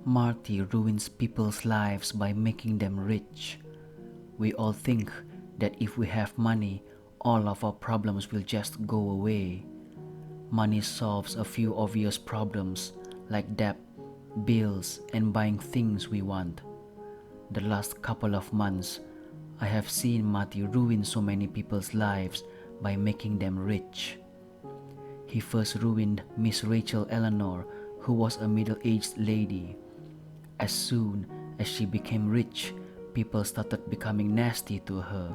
Marty ruins people's lives by making them rich. We all think that if we have money, all of our problems will just go away. Money solves a few obvious problems like debt, bills, and buying things we want. The last couple of months, I have seen Marty ruin so many people's lives by making them rich. He first ruined Miss Rachel Eleanor, who was a middle-aged lady. As soon as she became rich, people started becoming nasty to her.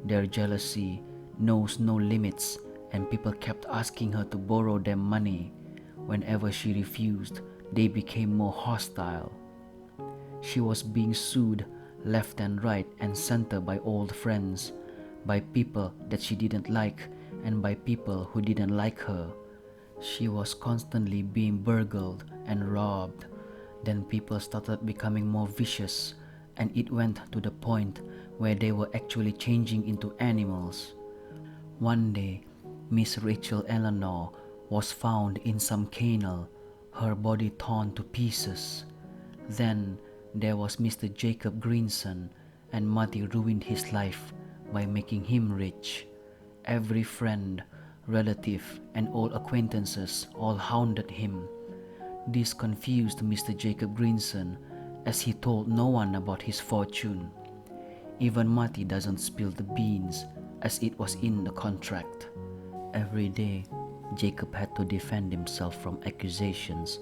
Their jealousy knows no limits, and people kept asking her to borrow them money. Whenever she refused, they became more hostile. She was being sued left and right and center by old friends, by people that she didn't like, and by people who didn't like her. She was constantly being burgled and robbed. Then people started becoming more vicious, and it went to the point where they were actually changing into animals. One day, Miss Rachel Eleanor was found in some kennel, her body torn to pieces. Then there was Mr. Jacob Greenson, and Marty ruined his life by making him rich. Every friend, relative, and old acquaintances all hounded him. This confused Mr. Jacob Greenson, as he told no one about his fortune. Even Marty doesn't spill the beans, as it was in the contract. Every day, Jacob had to defend himself from accusations,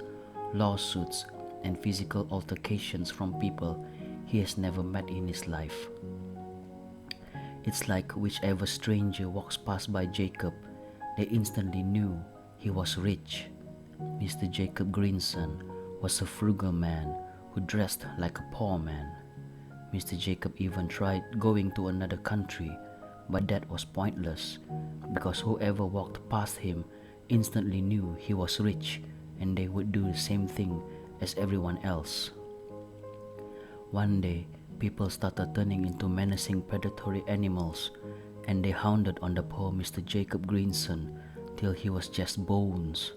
lawsuits, and physical altercations from people he has never met in his life. It's like whichever stranger walks past by Jacob, they instantly knew he was rich. Mr. Jacob Greenson was a frugal man who dressed like a poor man. Mr. Jacob even tried going to another country, but that was pointless because whoever walked past him instantly knew he was rich, and they would do the same thing as everyone else. One day, people started turning into menacing predatory animals, and they hounded on the poor Mr. Jacob Greenson till he was just bones.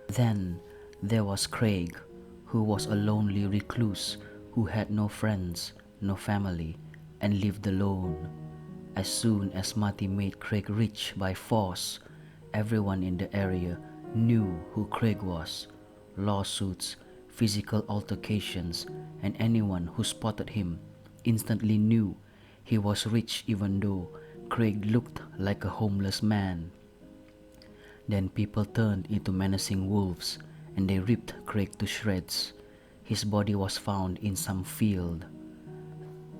Then there was Craig, who was a lonely recluse who had no friends, no family, and lived alone. As soon as Marty made Craig rich by force, everyone in the area knew who Craig was. Lawsuits, physical altercations, and anyone who spotted him instantly knew he was rich even though Craig looked like a homeless man. Then people turned into menacing wolves, and they ripped Craig to shreds. His body was found in some field.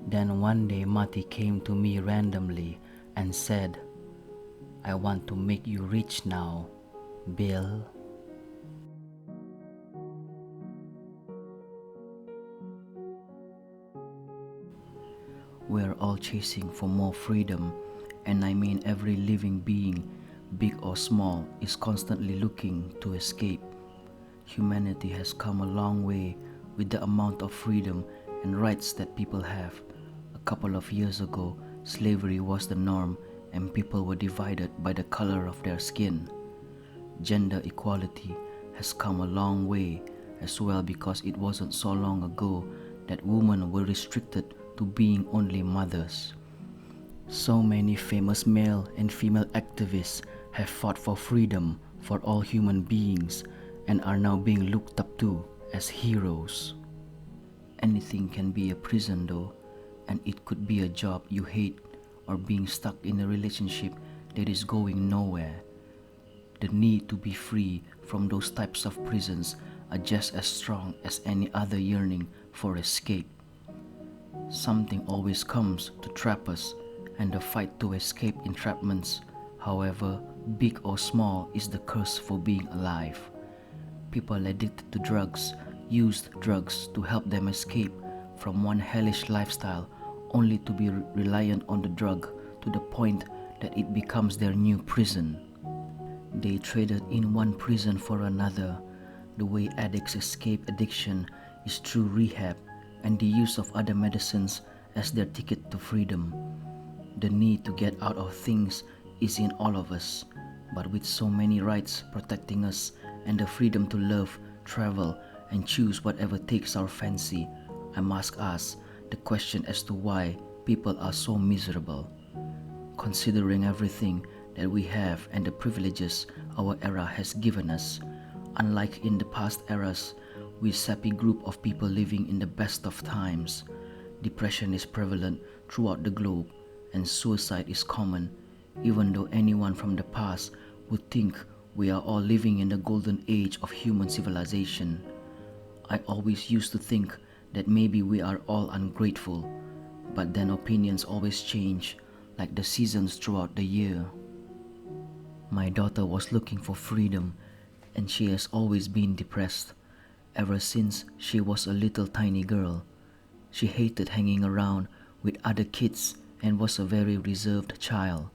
Then one day Marty came to me randomly and said, "I want to make you rich now, Bill." We're all chasing for more freedom, and I mean every living being, big or small, is constantly looking to escape. Humanity has come a long way with the amount of freedom and rights that people have. A couple of years ago, slavery was the norm, and people were divided by the color of their skin. Gender equality has come a long way as well, because it wasn't so long ago that women were restricted to being only mothers. So many famous male and female activists have fought for freedom for all human beings and are now being looked up to as heroes. Anything can be a prison though, and it could be a job you hate or being stuck in a relationship that is going nowhere. The need to be free from those types of prisons are just as strong as any other yearning for escape. Something always comes to trap us, and the fight to escape entrapments, however big or small, is the curse for being alive. People addicted to drugs used drugs to help them escape from one hellish lifestyle, only to be reliant on the drug to the point that it becomes their new prison. They traded in one prison for another. The way addicts escape addiction is through rehab and the use of other medicines as their ticket to freedom. The need to get out of things is in all of us, but with so many rights protecting us and the freedom to love, travel, and choose whatever takes our fancy, I must ask the question as to why people are so miserable. Considering everything that we have and the privileges our era has given us, unlike in the past eras, we sappy group of people living in the best of times, depression is prevalent throughout the globe and suicide is common, even though anyone from the past would think we are all living in the golden age of human civilization. I always used to think that maybe we are all ungrateful, but then opinions always change, like the seasons throughout the year. My daughter was looking for freedom, and she has always been depressed. Ever since she was a little tiny girl, she hated hanging around with other kids and was a very reserved child.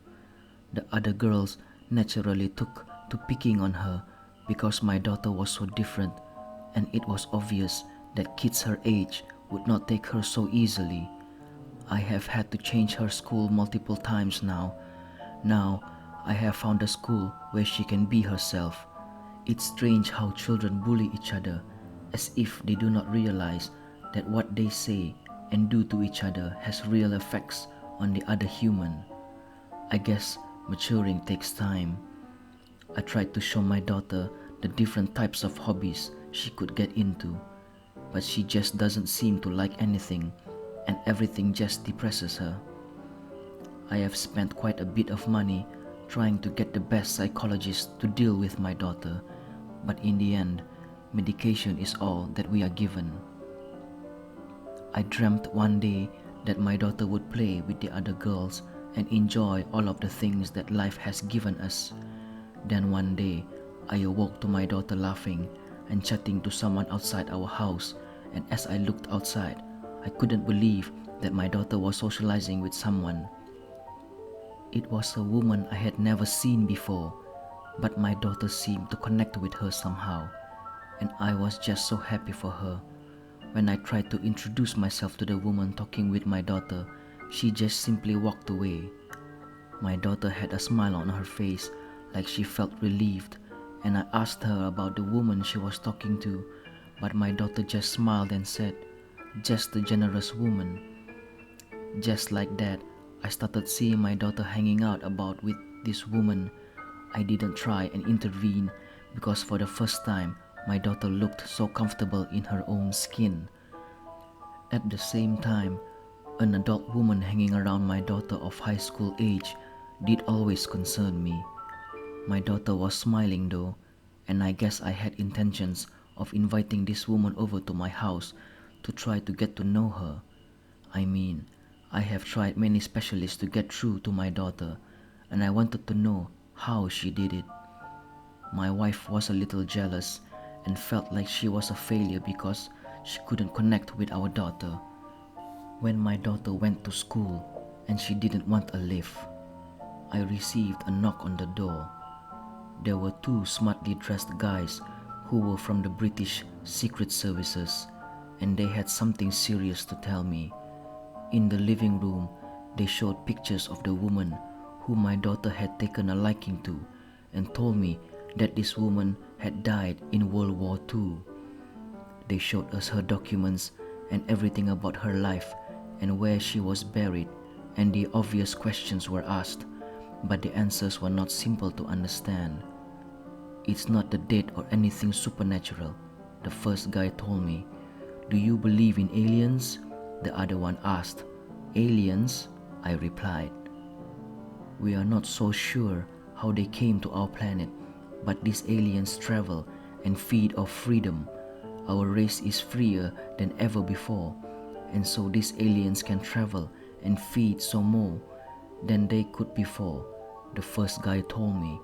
The other girls naturally took to picking on her because my daughter was so different, and it was obvious that kids her age would not take her so easily. I have had to change her school multiple times now. Now, I have found a school where she can be herself. It's strange how children bully each other, as if they do not realize that what they say and do to each other has real effects on the other human. I guess maturing takes time. I tried to show my daughter the different types of hobbies she could get into, but she just doesn't seem to like anything, and everything just depresses her. I have spent quite a bit of money trying to get the best psychologist to deal with my daughter, but in the end, medication is all that we are given. I dreamt one day that my daughter would play with the other girls and enjoy all of the things that life has given us. Then one day, I awoke to my daughter laughing and chatting to someone outside our house, and as I looked outside, I couldn't believe that my daughter was socializing with someone. It was a woman I had never seen before, but my daughter seemed to connect with her somehow, and I was just so happy for her. When I tried to introduce myself to the woman talking with my daughter, she just simply walked away. My daughter had a smile on her face, like she felt relieved, and I asked her about the woman she was talking to, but my daughter just smiled and said, "Just a generous woman." Just like that, I started seeing my daughter hanging out about with this woman. I didn't try and intervene because for the first time, my daughter looked so comfortable in her own skin. At the same time, an adult woman hanging around my daughter of high school age did always concern me. My daughter was smiling though, and I guess I had intentions of inviting this woman over to my house to try to get to know her. I mean, I have tried many specialists to get through to my daughter, and I wanted to know how she did it. My wife was a little jealous and felt like she was a failure because she couldn't connect with our daughter. When my daughter went to school and she didn't want a lift, I received a knock on the door. There were two smartly dressed guys who were from the British Secret Services, and they had something serious to tell me. In the living room, they showed pictures of the woman whom my daughter had taken a liking to and told me that this woman had died in World War II. They showed us her documents and everything about her life and where she was buried, and the obvious questions were asked, but the answers were not simple to understand. "It's not the dead or anything supernatural," the first guy told me. "Do you believe in aliens?" the other one asked. "Aliens?" I replied. "We are not so sure how they came to our planet, but these aliens travel and feed off freedom. Our race is freer than ever before, and so these aliens can travel and feed so more than they could before," the first guy told me.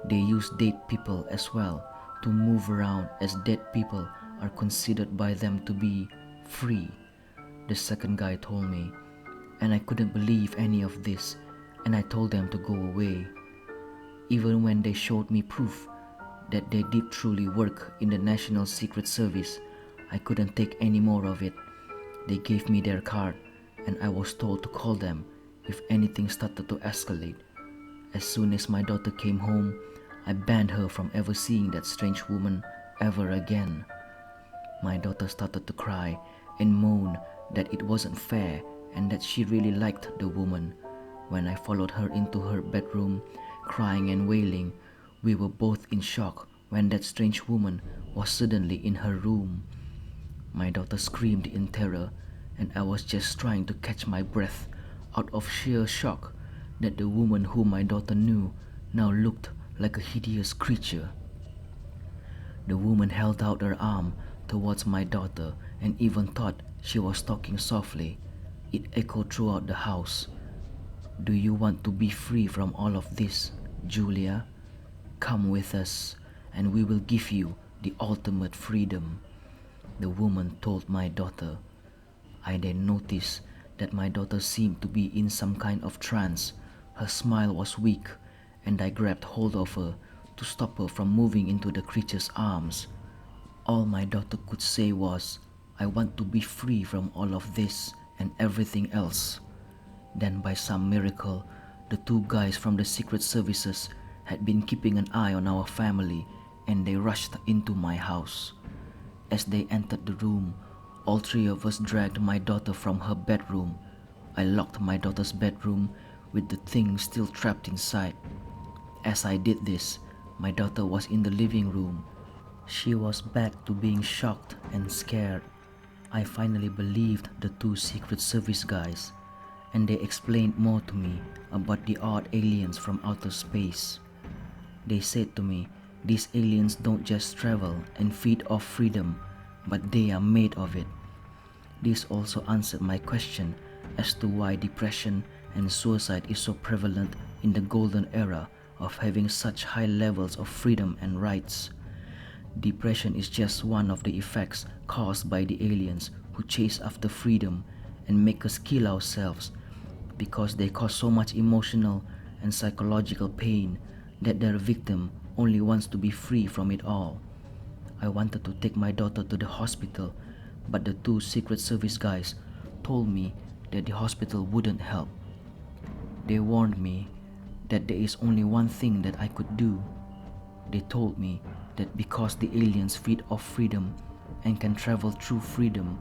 "They use dead people as well to move around, as dead people are considered by them to be free," the second guy told me. And I couldn't believe any of this, and I told them to go away. Even when they showed me proof that they did truly work in the National Secret Service, I couldn't take any more of it. They gave me their card, and I was told to call them if anything started to escalate. As soon as my daughter came home, I banned her from ever seeing that strange woman ever again. My daughter started to cry and moan that it wasn't fair and that she really liked the woman. When I followed her into her bedroom, crying and wailing, we were both in shock when that strange woman was suddenly in her room. My daughter screamed in terror, and I was just trying to catch my breath out of sheer shock that the woman whom my daughter knew now looked like a hideous creature. The woman held out her arm towards my daughter and even thought she was talking softly. It echoed throughout the house. "Do you want to be free from all of this, Julia? Come with us, and we will give you the ultimate freedom," the woman told my daughter. I then noticed that my daughter seemed to be in some kind of trance. Her smile was weak, and I grabbed hold of her to stop her from moving into the creature's arms. All my daughter could say was, "I want to be free from all of this and everything else." Then by some miracle, the two guys from the secret services had been keeping an eye on our family, and they rushed into my house. As they entered the room, all three of us dragged my daughter from her bedroom. I locked my daughter's bedroom with the thing still trapped inside. As I did this, my daughter was in the living room. She was back to being shocked and scared. I finally believed the two Secret Service guys, and they explained more to me about the odd aliens from outer space. They said to me, these aliens don't just travel and feed off freedom, but they are made of it. This also answered my question as to why depression and suicide is so prevalent in the golden era of having such high levels of freedom and rights. Depression is just one of the effects caused by the aliens who chase after freedom and make us kill ourselves because they cause so much emotional and psychological pain that their victim only wants to be free from it all. I wanted to take my daughter to the hospital, but the two Secret Service guys told me that the hospital wouldn't help. They warned me that there is only one thing that I could do. They told me that because the aliens feed off freedom and can travel through freedom,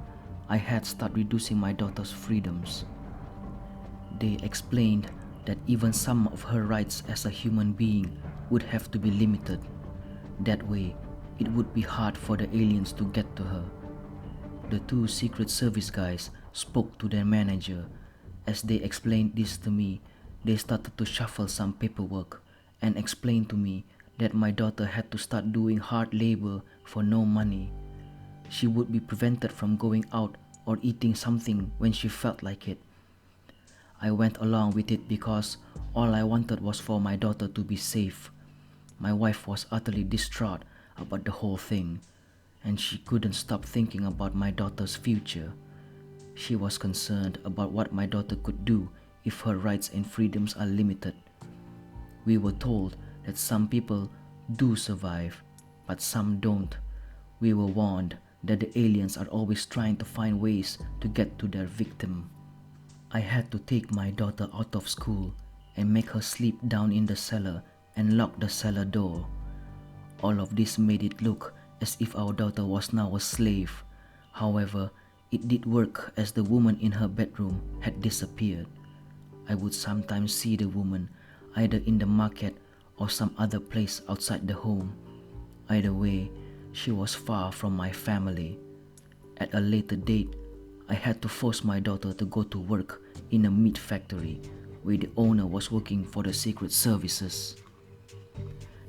I had started reducing my daughter's freedoms. They explained that even some of her rights as a human being would have to be limited. That way, it would be hard for the aliens to get to her. The two Secret Service guys spoke to their manager. As they explained this to me, they started to shuffle some paperwork and explained to me that my daughter had to start doing hard labor for no money. She would be prevented from going out or eating something when she felt like it. I went along with it because all I wanted was for my daughter to be safe. My wife was utterly distraught about the whole thing, and she couldn't stop thinking about my daughter's future. She was concerned about what my daughter could do if her rights and freedoms are limited. We were told that some people do survive, but some don't. We were warned that the aliens are always trying to find ways to get to their victim. I had to take my daughter out of school and make her sleep down in the cellar and lock the cellar door. All of this made it look as if our daughter was now a slave. However, it did work as the woman in her bedroom had disappeared. I would sometimes see the woman either in the market or some other place outside the home. Either way, she was far from my family. At a later date, I had to force my daughter to go to work in a meat factory where the owner was working for the Secret Services.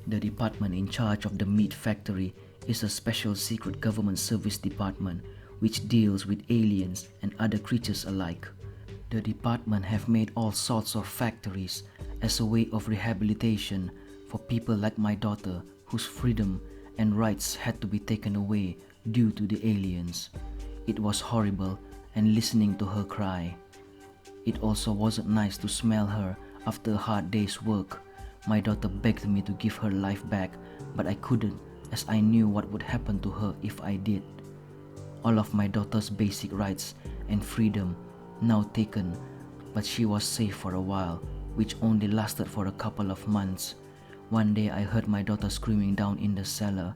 The department in charge of the meat factory is a special secret government service department which deals with aliens and other creatures alike. The department have made all sorts of factories as a way of rehabilitation for people like my daughter whose freedom and rights had to be taken away due to the aliens. It was horrible and listening to her cry. It also wasn't nice to smell her after a hard day's work. My daughter begged me to give her life back, but I couldn't as I knew what would happen to her if I did. All of my daughter's basic rights and freedom now taken, but she was safe for a while, which only lasted for a couple of months. One day I heard my daughter screaming down in the cellar.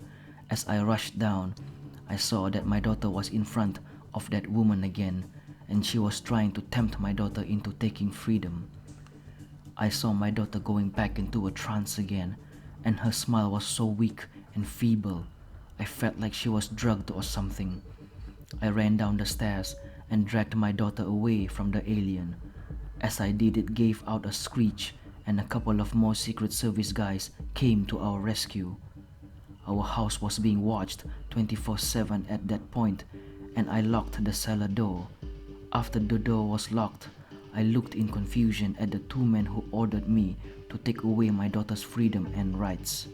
As I rushed down, I saw that my daughter was in front of that woman again, and she was trying to tempt my daughter into taking freedom. I saw my daughter going back into a trance again, and her smile was so weak and feeble. I felt like she was drugged or something. I ran down the stairs and dragged my daughter away from the alien. As I did, it gave out a screech, and a couple of more Secret Service guys came to our rescue. Our house was being watched 24/7 at that point, and I locked the cellar door. After the door was locked, I looked in confusion at the two men who ordered me to take away my daughter's freedom and rights.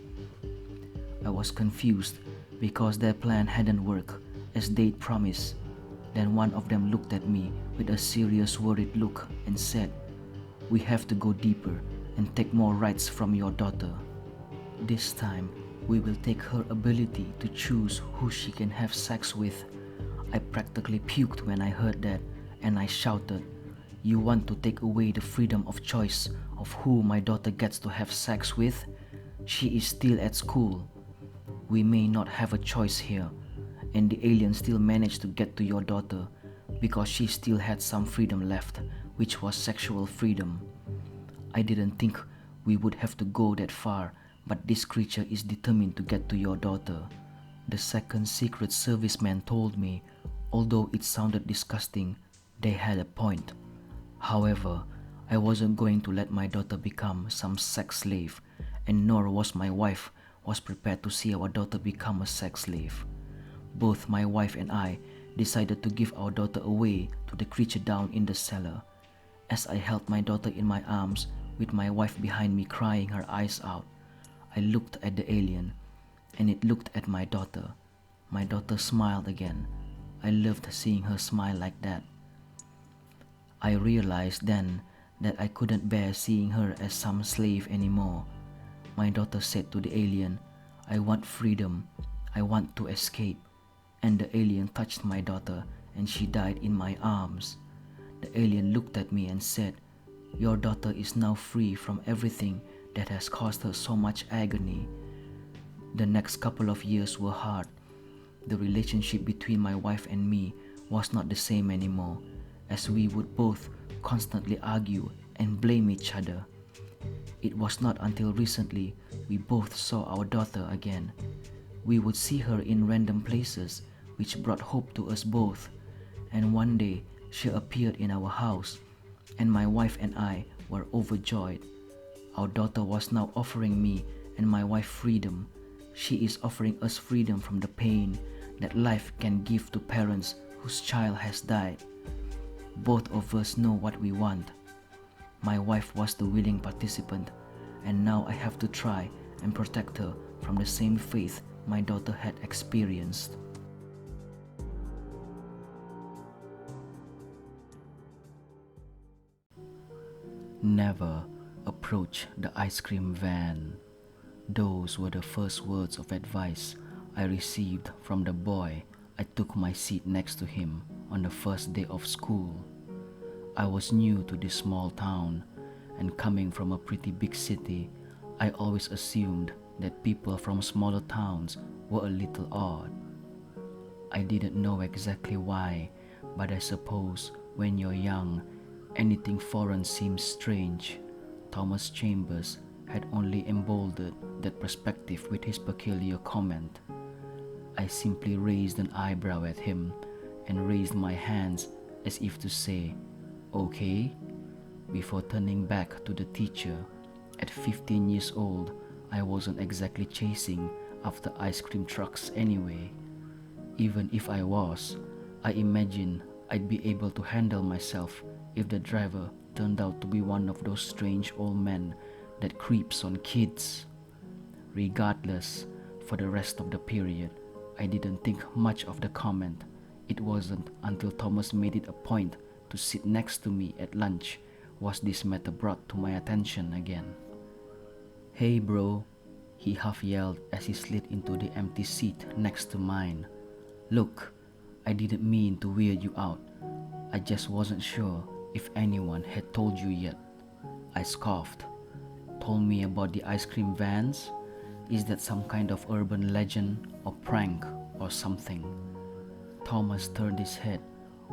I was confused because their plan hadn't worked as they'd promised. Then one of them looked at me with a serious, worried look and said, "We have to go deeper and take more rights from your daughter. This time, we will take her ability to choose who she can have sex with." I practically puked when I heard that, and I shouted, "You want to take away the freedom of choice of who my daughter gets to have sex with? She is still at school. We may not have a choice here, and the alien still managed to get to your daughter because she still had some freedom left, which was sexual freedom. I didn't think we would have to go that far, but this creature is determined to get to your daughter." The second Secret Service man told me, although it sounded disgusting, they had a point. However, I wasn't going to let my daughter become some sex slave, and nor was my wife was prepared to see our daughter become a sex slave. Both my wife and I decided to give our daughter away to the creature down in the cellar. As I held my daughter in my arms with my wife behind me crying her eyes out, I looked at the alien, and it looked at my daughter. My daughter smiled again. I loved seeing her smile like that. I realized then that I couldn't bear seeing her as some slave anymore. My daughter said to the alien, "I want freedom. I want to escape." And the alien touched my daughter, and she died in my arms. The alien looked at me and said, "Your daughter is now free from everything that has caused her so much agony." The next couple of years were hard. The relationship between my wife and me was not the same anymore, as we would both constantly argue and blame each other. It was not until recently we both saw our daughter again. We would see her in random places, which brought hope to us both. And one day she appeared in our house, and my wife and I were overjoyed. Our daughter was now offering me and my wife freedom. She is offering us freedom from the pain that life can give to parents whose child has died. Both of us know what we want. My wife was the willing participant, and now I have to try and protect her from the same fate my daughter had experienced. Never approach the ice cream van. Those were the first words of advice I received from the boy I took my seat next to him on the first day of school. I was new to this small town, and coming from a pretty big city, I always assumed that people from smaller towns were a little odd. I didn't know exactly why, but I suppose when you're young, anything foreign seems strange. Thomas Chambers had only emboldened that perspective with his peculiar comment. I simply raised an eyebrow at him and raised my hands as if to say, "Okay," before turning back to the teacher. At 15 years old, I wasn't exactly chasing after ice cream trucks anyway. Even if I was, I imagined I'd be able to handle myself if the driver turned out to be one of those strange old men that creeps on kids. Regardless, for the rest of the period, I didn't think much of the comment. It wasn't until Thomas made it a point to sit next to me at lunch was this matter brought to my attention again. "Hey bro," he half yelled as he slid into the empty seat next to mine. "Look, I didn't mean to weird you out. I just wasn't sure if anyone had told you yet." I scoffed. "Told me about the ice cream vans? Is that some kind of urban legend or prank?" or something. Thomas turned his head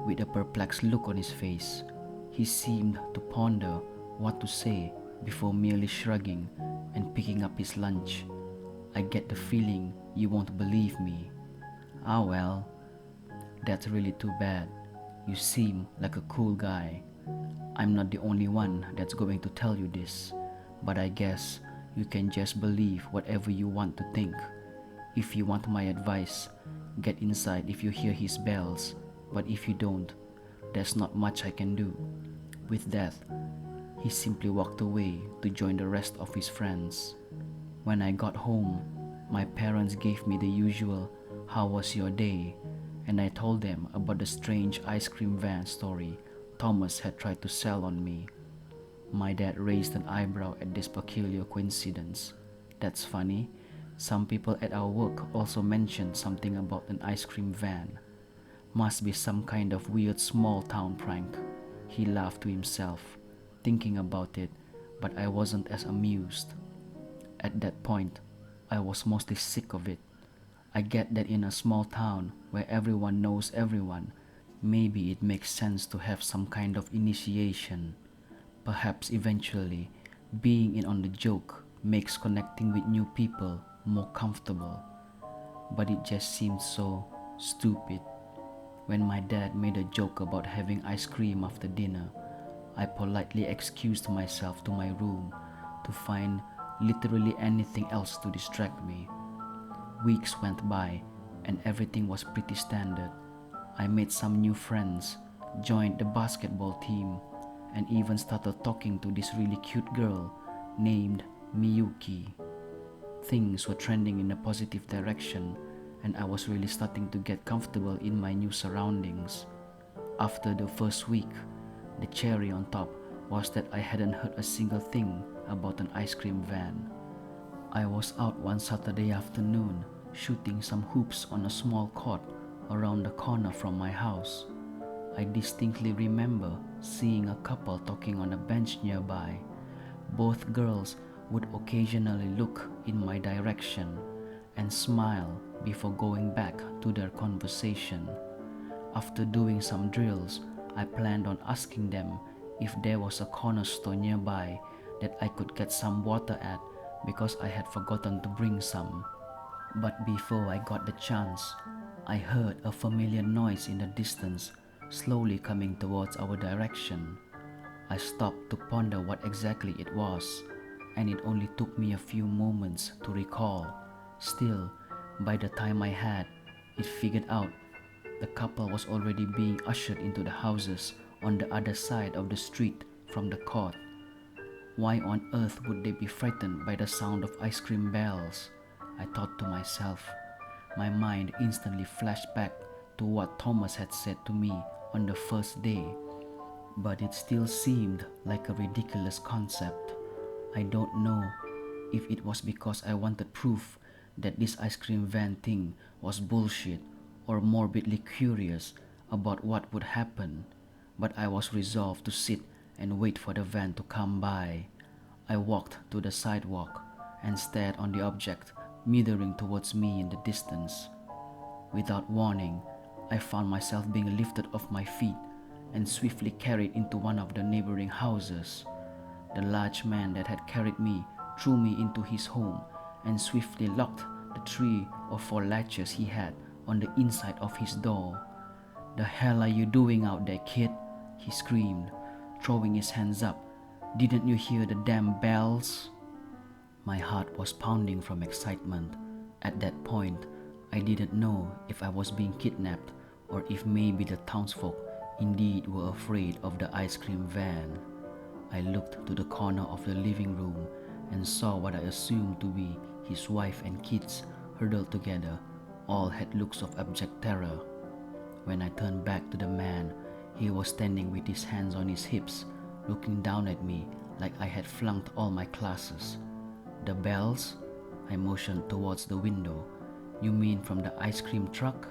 with a perplexed look on his face. He seemed to ponder what to say before merely shrugging and picking up his lunch. I get the feeling you won't believe me. Ah well, that's really too bad. You seem like a cool guy. I'm not the only one that's going to tell you this, but I guess you can just believe whatever you want to think. If you want my advice, get inside if you hear his bells, but if you don't, there's not much I can do. With that, he simply walked away to join the rest of his friends. When I got home, my parents gave me the usual "How was your day?" and I told them about the strange ice cream van story Thomas had tried to sell on me. My dad raised an eyebrow at this peculiar coincidence. That's funny. Some people at our work also mentioned something about an ice cream van. Must be some kind of weird small town prank. He laughed to himself, thinking about it, but I wasn't as amused. At that point, I was mostly sick of it. I get that in a small town where everyone knows everyone, maybe it makes sense to have some kind of initiation. Perhaps eventually, being in on the joke makes connecting with new people more comfortable. But it just seemed so stupid. When my dad made a joke about having ice cream after dinner, I politely excused myself to my room to find literally anything else to distract me. Weeks went by and everything was pretty standard. I made some new friends, joined the basketball team, and even started talking to this really cute girl named Miyuki. Things were trending in a positive direction and I was really starting to get comfortable in my new surroundings. After the first week, the cherry on top was that I hadn't heard a single thing about an ice cream van. I was out one Saturday afternoon shooting some hoops on a small court around the corner from my house. I distinctly remember seeing a couple talking on a bench nearby. Both girls would occasionally look in my direction and smile before going back to their conversation. After doing some drills, I planned on asking them if there was a corner store nearby that I could get some water at because I had forgotten to bring some. But before I got the chance, I heard a familiar noise in the distance, slowly coming towards our direction. I stopped to ponder what exactly it was, and it only took me a few moments to recall. Still, by the time I had it figured out, the couple was already being ushered into the houses on the other side of the street from the court. Why on earth would they be frightened by the sound of ice cream bells? I thought to myself. My mind instantly flashed back to what Thomas had said to me on the first day, but it still seemed like a ridiculous concept. I don't know if it was because I wanted proof that this ice cream van thing was bullshit or morbidly curious about what would happen, but I was resolved to sit and wait for the van to come by. I walked to the sidewalk and stared on the object mithering towards me in the distance. Without warning, I found myself being lifted off my feet and swiftly carried into one of the neighboring houses. The large man that had carried me threw me into his home and swiftly locked the 3 or 4 latches he had on the inside of his door. "The hell are you doing out there, kid?" he screamed, throwing his hands up. "Didn't you hear the damn bells?" My heart was pounding from excitement. At that point, I didn't know if I was being kidnapped or if maybe the townsfolk indeed were afraid of the ice cream van. I looked to the corner of the living room and saw what I assumed to be his wife and kids huddled together. All had looks of abject terror. When I turned back to the man, he was standing with his hands on his hips, looking down at me like I had flunked all my classes. "The bells?" I motioned towards the window. "You mean from the ice cream truck?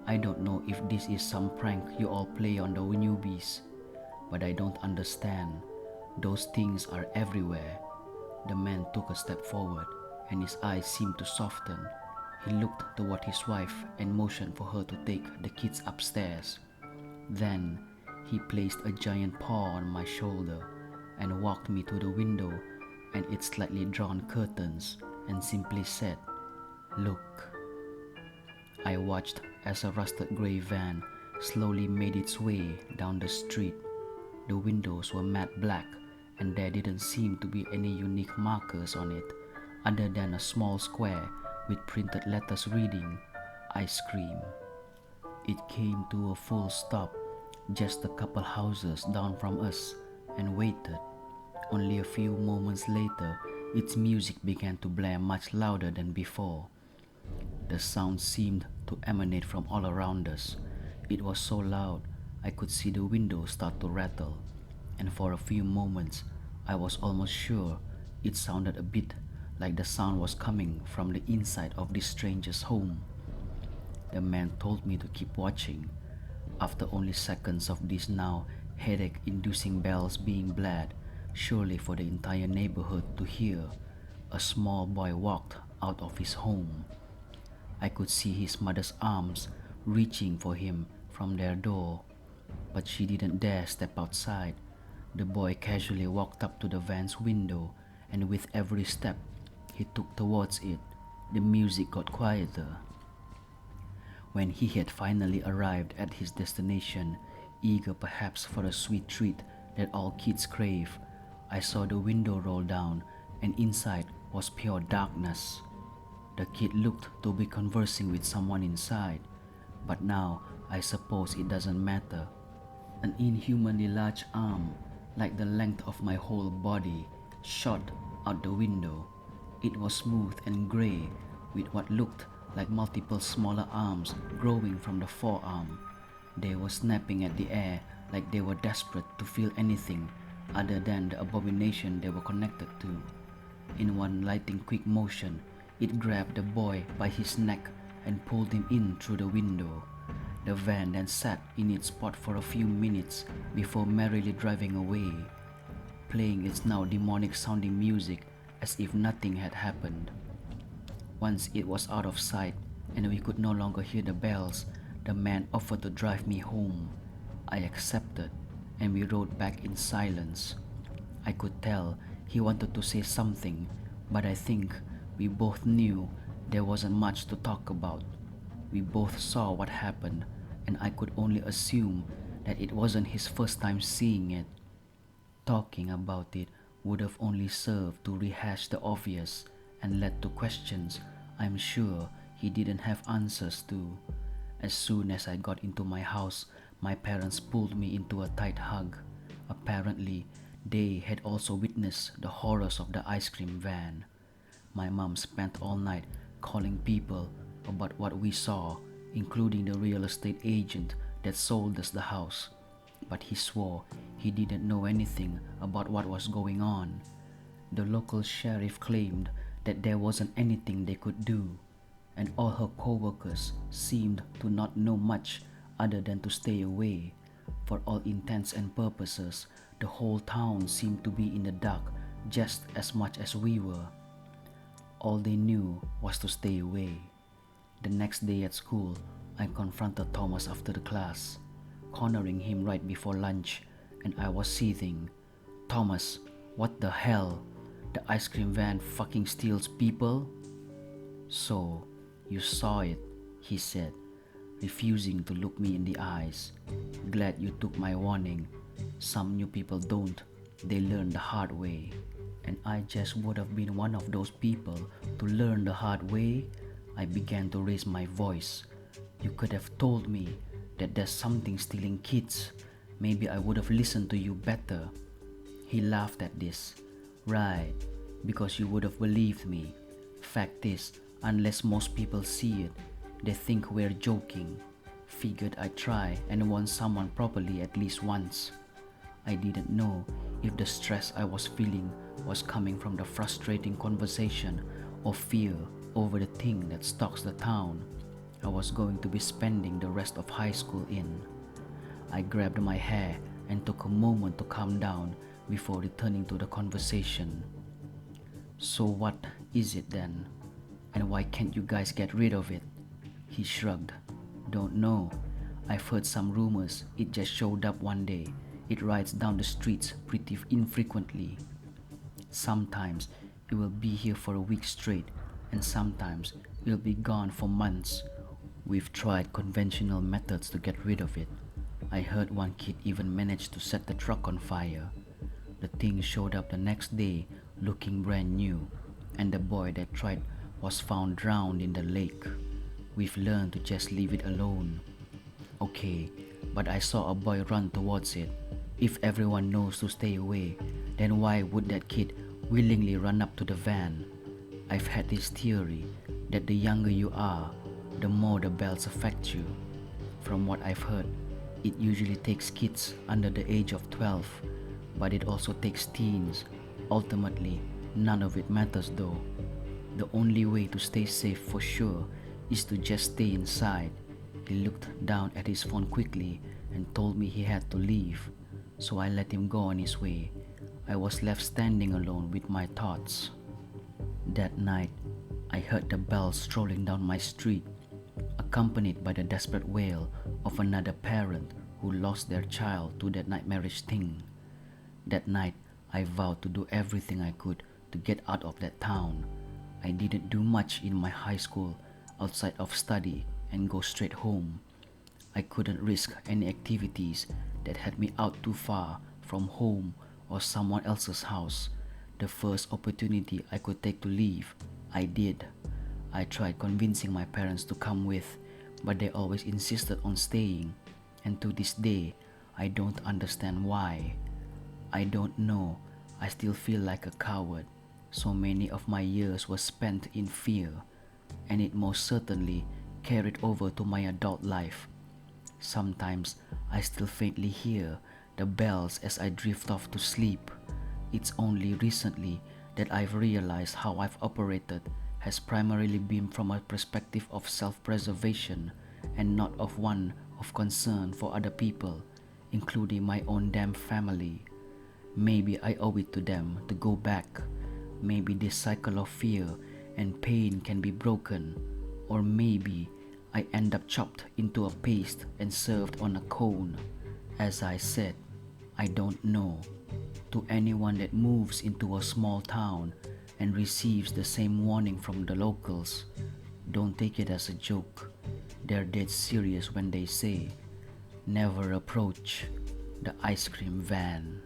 I don't know if this is some prank you all play on the newbies, but I don't understand. Those things are everywhere." The man took a step forward and his eyes seemed to soften. He looked toward his wife and motioned for her to take the kids upstairs. Then he placed a giant paw on my shoulder and walked me to the window and its slightly drawn curtains and simply said, "Look." I watched as a rusted gray van slowly made its way down the street. The windows were matte black and there didn't seem to be any unique markers on it other than a small square with printed letters reading, "Ice cream." It came to a full stop just a couple houses down from us and waited. Only a few moments later, its music began to blare much louder than before. The sound seemed to emanate from all around us. It was so loud I could see the windows start to rattle, and for a few moments I was almost sure it sounded a bit like the sound was coming from the inside of this stranger's home. The man told me to keep watching. After only seconds of these now headache-inducing bells being blared, surely for the entire neighborhood to hear, a small boy walked out of his home. I could see his mother's arms reaching for him from their door, but she didn't dare step outside. The boy casually walked up to the van's window, and with every step he took towards it, the music got quieter. When he had finally arrived at his destination, eager perhaps for a sweet treat that all kids crave, I saw the window roll down, and inside was pure darkness. The kid looked to be conversing with someone inside, but now I suppose it doesn't matter. An inhumanly large arm, like the length of my whole body, shot out the window. It was smooth and gray, with what looked like multiple smaller arms growing from the forearm. They were snapping at the air like they were desperate to feel anything other than the abomination they were connected to. In one lightning quick motion, it grabbed the boy by his neck and pulled him in through the window. The van then sat in its spot for a few minutes before merrily driving away, playing its now demonic sounding music as if nothing had happened. Once it was out of sight and we could no longer hear the bells, the man offered to drive me home. I accepted, and we rode back in silence. I could tell he wanted to say something, but I think we both knew there wasn't much to talk about. We both saw what happened, and I could only assume that it wasn't his first time seeing it. Talking about it would have only served to rehash the obvious and led to questions I'm sure he didn't have answers to. As soon as I got into my house, my parents pulled me into a tight hug. Apparently, they had also witnessed the horrors of the ice cream van. My mom spent all night calling people about what we saw, including the real estate agent that sold us the house. But he swore he didn't know anything about what was going on. The local sheriff claimed that there wasn't anything they could do, and all her co-workers seemed to not know much other than to stay away. For all intents and purposes, the whole town seemed to be in the dark just as much as we were. All they knew was to stay away. The next day at school, I confronted Thomas after the class, cornering him right before lunch, and I was seething. "Thomas, what the hell? The ice cream van fucking steals people?" "So, you saw it," he said, refusing to look me in the eyes. "Glad you took my warning. Some new people don't. They learn the hard way." And I just would have been one of those people to learn the hard way. I began to raise my voice. "You could have told me that there's something stealing kids. Maybe I would have listened to you better." He laughed at this. "Right, because you would have believed me. Fact is, unless most people see it, they think we're joking. Figured I'd try and warn someone properly at least once." I didn't know if the stress I was feeling was coming from the frustrating conversation or fear over the thing that stalks the town I was going to be spending the rest of high school in. I grabbed my hair and took a moment to calm down before returning to the conversation. "So what is it then?" And why can't you guys get rid of it? He shrugged. Don't know. I've heard some rumors it just showed up one day. It rides down the streets pretty infrequently. Sometimes it will be here for a week straight, and sometimes it'll be gone for months. We've tried conventional methods to get rid of it. I heard one kid even managed to set the truck on fire. The thing showed up the next day looking brand new, and the boy that tried was found drowned in the lake. We've learned to just leave it alone. Okay, but I saw a boy run towards it. If everyone knows to stay away, then why would that kid willingly run up to the van? I've had this theory that the younger you are, the more the bells affect you. From what I've heard, it usually takes kids under the age of 12, but it also takes teens. Ultimately, none of it matters though. The only way to stay safe for sure is to just stay inside. He looked down at his phone quickly and told me he had to leave, so I let him go on his way. I was left standing alone with my thoughts. That night, I heard the bells strolling down my street, accompanied by the desperate wail of another parent who lost their child to that nightmarish thing. That night, I vowed to do everything I could to get out of that town. I didn't do much in my high school outside of study and go straight home. I couldn't risk any activities that had me out too far from home or someone else's house. The first opportunity I could take to leave, I did. I tried convincing my parents to come with, but they always insisted on staying, and to this day, I don't understand why. I don't know, I still feel like a coward. So many of my years were spent in fear, and it most certainly carried over to my adult life. Sometimes I still faintly hear the bells as I drift off to sleep. It's only recently that I've realized how I've operated has primarily been from a perspective of self-preservation and not of one of concern for other people, including my own damn family. Maybe I owe it to them to go back. Maybe this cycle of fear and pain can be broken, or maybe I end up chopped into a paste and served on a cone. As I said, I don't know. To anyone that moves into a small town and receives the same warning from the locals, don't take it as a joke. They're dead serious when they say, never approach the ice cream van.